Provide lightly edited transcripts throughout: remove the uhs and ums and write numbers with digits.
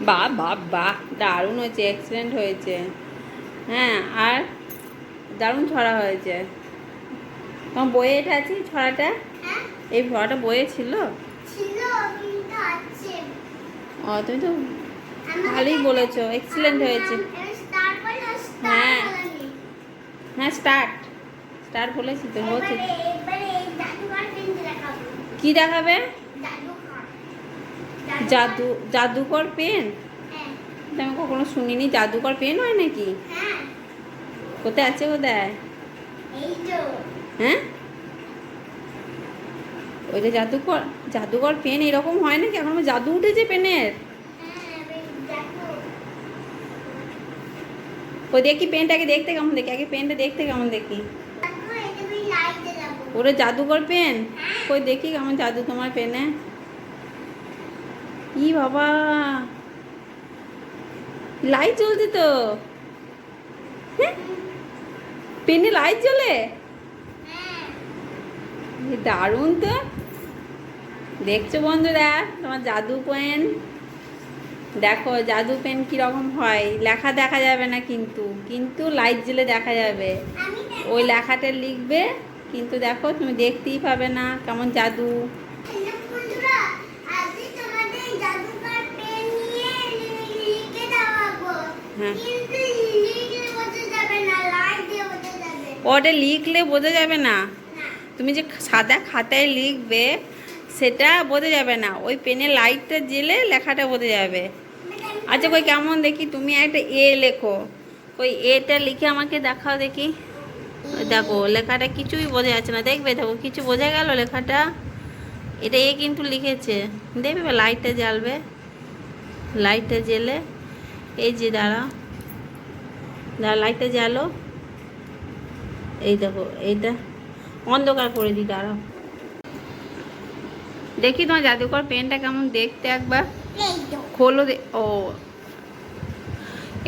বাহ বাহ বাহ, দারুণ হয়েছে, এক্সেলেন্ট হয়েছে। হ্যাঁ, আর দারুণ ছড়া হয়েছে। তোমার বইয়ে এটা আছে ছড়াটা? এই ছড়াটা বইয়ে ছিল? ও, তুমি তো ভালোই বলেছো, এক্সেলেন্ট হয়েছে। হ্যাঁ হ্যাঁ, স্টার্ট স্টার্ট বলেছি তো, হচ্ছে। কি দেখাবে? জাদুকর পেন? আমি কখনো শুনিনি, জাদুকর পেন হয় নাকি? কোথায় আছে, কোথায়? হ্যাঁ, ওইটা জাদুকর পেন এরকম হয় নাকি? এখন আমার জাদু উঠেছে পেনের। ওই দেখি পেনটাকে দেখতে কেমন দেখি, আগে পেনটা দেখতে কেমন দেখি। ওটা জাদুকর পেন? কই দেখি কেমন জাদু তোমার পেনে। ই বাবা, লাইট জ্বলছে তো। পেনে লাইট জ্বলে? দারুণ তো। দেখছো বন্ধুরা, তোমার জাদু পেন দেখো, জাদু পেন কিরকম হয়। লেখা দেখা যাবে না, কিন্তু কিন্তু লাইট জ্বলে দেখা যাবে। ওই লেখাটা লিখবে, কিন্তু দেখো তুমি দেখতেই পাবে না, কেমন জাদু। হ্যাঁ, ওটা লিখলে বোঝা যাবে না। তুমি যে সাদা খাতায় লিখবে সেটা বোঝা যাবে না, ওই পেনে লাইটটা জ্বেলে লেখাটা বোঝা যাবে। আচ্ছা, কই কেমন দেখি, তুমি একটা এ লেখো। ওই এটা লিখে আমাকে দেখাও দেখি। দেখো লেখাটা কিছুই বোঝা যাচ্ছে না, দেখবে দেখো কিছু বোঝা গেল লেখাটা? এটা এ কিন্তু লিখেছে, দেখবে লাইটটা জ্বালবে, লাইটটা জ্বেলে, এই যে দাঁড়া লাইটটা জ্বালো, এই দেখো এইটা অন্ধকার করে দিই, দাঁড়াও দেখি তোমার জাদুকর পেনটা কেমন দেখতে, একবার খোলো। ও,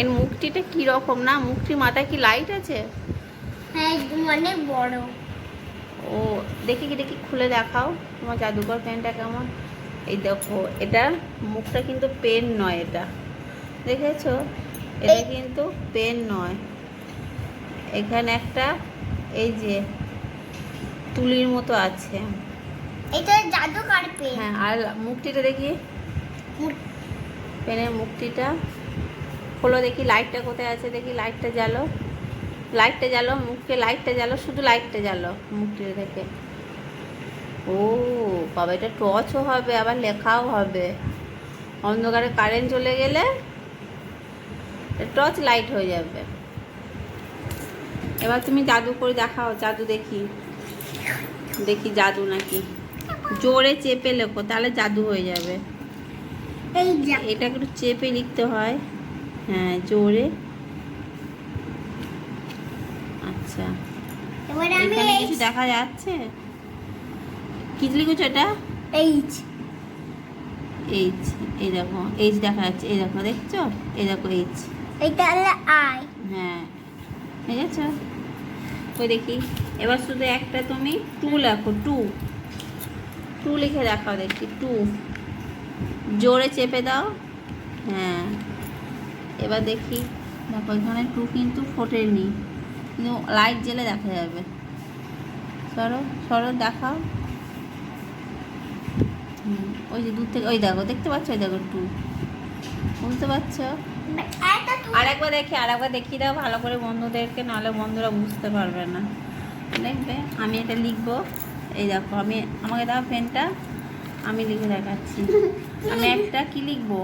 এর মুখটিটা কি রকম না, মুখটির মাথায় কি লাইট আছে? হ্যাঁ, অনেক বড়। ও, দেখি কি, দেখি খুলে দেখাও তোমার জাদুকর পেনটা কেমন। এই দেখো, এটা মুখটা কিন্তু পেন নয়, এটা দেখেছো? এটা কিন্তু পেন নয়। এখানে একটা এই যে তুলির মতো আছে, এটা জাদুকর পেন। হ্যাঁ, আর মুখটিটা দেখি, পেনের মুখটিটা খোলো দেখি, লাইটটা কোথায় আছে দেখি, লাইটটা জ্বালো, লাইটটা জ্বালো, মুখে লাইটটা জ্বালো, শুধু লাইটটা জ্বালো মুখটির দেখে। ও বাবা, এটা টর্চও হবে, আবার লেখাও হবে। অন্ধকারে কারেন্ট চলে গেলে টর্চ লাইট হয়ে যাবে। এবার তুমি জাদু করে দেখাও, জাদু দেখি, দেখি জাদু নাকি। জোরে চেপে লেখো, তাহলে জাদু হয়ে যাবে। এটা একটু চেপে লিখতে হয়, হ্যাঁ, জোরে। আচ্ছা, এখানে কিছু দেখা যাচ্ছে? কি লিখেছো এটা? এইচ। এইচ, এই দেখো এইচ দেখা যাচ্ছে, এই দেখো, দেখছো? এই দেখো এইচ, এটা হলো আই। হ্যাঁ, দেখেছো? ওই দেখি, এবার শুধু একটা তুমি টু লেখো, টু, টু লিখে দেখাও দেখি, টু জোরে চেপে দাও, হ্যাঁ। এবার দেখি, দেখো এখানে টু কিন্তু ফোটেনি, কিন্তু লাইট জ্বেলে দেখা যাবে। সরো সরো, দেখাও। ওই যে দূর থেকে, ওই দেখো, দেখতে পাচ্ছ? ওই দেখো টু, বুঝতে পারছো? আরেকবার দেখিয়ে দাও ভালো করে বন্ধুদেরকে, নাহলে বন্ধুরা বুঝতে পারবে না। দেখবে আমি এটা লিখবো, এই দেখো, আমাকে দাও পেনটা, আমি লিখে দেখাচ্ছি। আমি একটা কি লিখবো,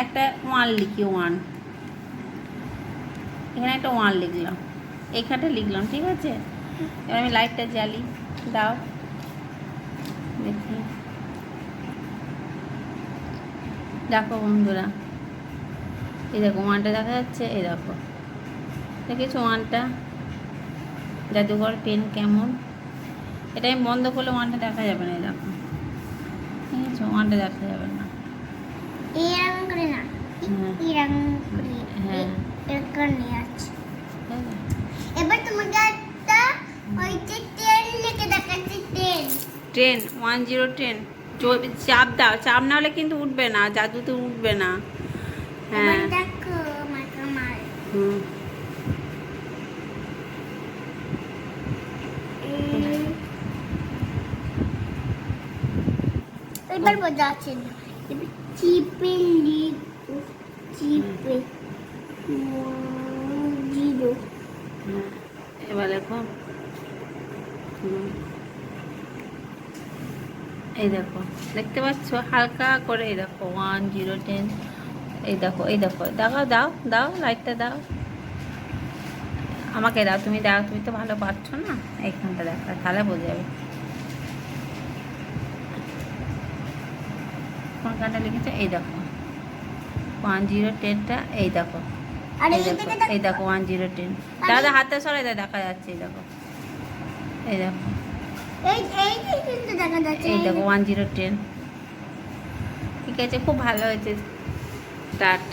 একটা ওয়ান লিখি, ওয়ান, এখানে একটা ওয়ান লিখলাম, এখানটা লিখলাম, ঠিক আছে? এবার আমি লাইটটা জ্বালি, দাও দেখি, দেখো বন্ধুরা, এই দেখো ওয়ানটা দেখা যাচ্ছে, এই দেখো, দেখেছো ওয়ানটা? জাদুকর পেন কেমন। এটা আমি বন্ধ করলে ওয়ানটা দেখা যাবে না, এই দেখো, ঠিক আছে? ওয়ানটা দেখা যাবে না, এরকম করে না, এরকম করে, হ্যাঁ, এরকম নিয়ে আছে। এবার তোমাকে একটা ওই যে তেল 10 10 চাপ দাও, চাপ না হলে কিন্তু উঠবে না, জাদুতে উঠবে না। এবার হ্যাঁ দেখো মাকে মারে। হুম। এবার বোঝা যাচ্ছে না। এবার চিপে লিখো, চিপে 0। হ্যাঁ, এবার দেখো এই দেখো, দেখতে পাচ্ছ হালকা করে, এই দেখো 1 0 10। এই দেখো, এই দেখো, দাও দাও দাও, লাইটটা দাও আমাকে, দাও তুমি, দাও তুমি তো ভালো পারছো না, এইখানটা দেখো তাহলে বোঝা যাবে কোনখানটা লিখেছে। এই দেখো 1 0 10টা, এই দেখো, আর এই এই দেখো, দিকে এই দেখো 1 0 10। দাদা হাতটা সরাই দাও, দেখা যাচ্ছে, এই দেখো, এই দেখো, এই এই এই কিন্তু দেখা যাচ্ছে। এই দেখো 1 0 10। ঠিক আছে, খুব ভালো হয়েছে, স্টার্ট।